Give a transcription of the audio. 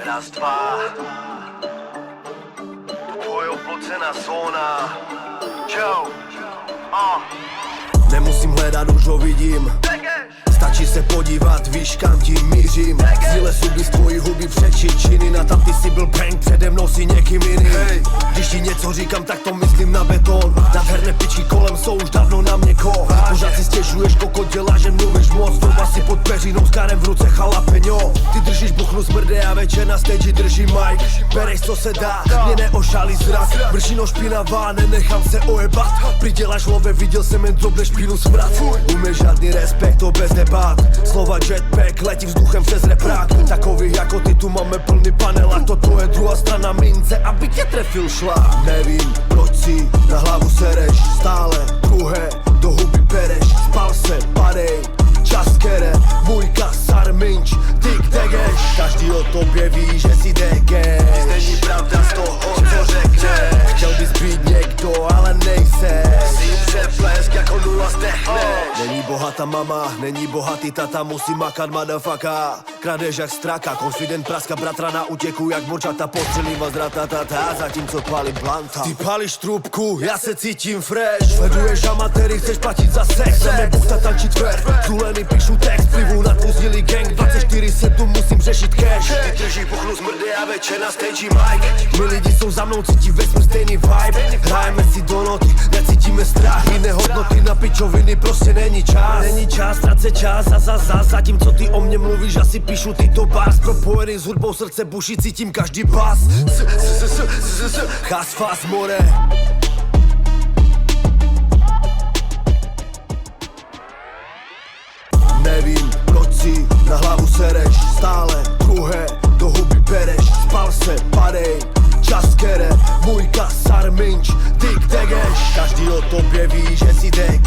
Raz, dva. Tvoj oplocená zóna. Čau. Nemusím hledat, už ho vidím. Stačí se podívat, víš kam tím mířím. Zile zuby z tvojí huby přečí činy. Na tam ty si byl prank, přede mnou si někým jiným. Když ti něco říkám, tak to myslím na beton. Nádherné pičky kolem jsou už dávno na mě ko. Pořád si stěžuješ, kokot dělá, že mluvíš moc. Doba si pod peřinou s kárem v ruce jalapeňo. Ty držíš buchnu smrde a večer na stage drží mic. Bereš co se dá, mě neošálí zrak. Bršino špinavá, nenechám se ojebat. Přiděláš love, viděl jsem jen drobné špínu smrad. Umíš žádný respekt, to bez debat. Slova jetpack, letí vzduchem přes reprák. Takových jako ty tu máme plný panel. A to tvoje druhá strana mince, aby tě trefil šlák. Nevím, proč si na hlavu sereš. Stále druhé do huby pereš. Spal se, padej, čas kere. Můj kasar minč, tik degeš. Každý o tobě ví, že si degeš. Není pravda z toho, co řekneš. Chtěl bys být někdo, ale nejseš. Jsi přeplesk, jako nula zdechneš. Není bohatá mama, není bohatý tata, musí makat motherfucker. Kradeš jak straka, confident praska, bratra na útěku jak morčata. Postřelím vás ratatata, zatímco palím blanta. Ty palíš trubku, já se cítím fresh. Sleduješ amatéry, chceš platit za sex. Chceme buchta tančit fair, zulený píšu text. Plivu na tvůj zlý gang, 24/7 musím řešit cash. Ty drží buchnu smrde a večer na stage mic. My lidi jsou za mnou, cítí vesmír stejný vibe. Hrajeme si do noty, necítíme strach. Jiné hodnoty na pičoviny prostě není čas. Není čas, ztrácet čas a zatímco ty o mě mluvíš, asi píšu tyto bars. Propojený s hudbou srdce buší, cítím každý bas. Chas fast more. Nevím, proč si na hlavu sereš. Stále druhé do huby pereš. Spal se, padej, čas kere. Můj kasar minč, tik degeš. Každý o tobě ví, že si degeš.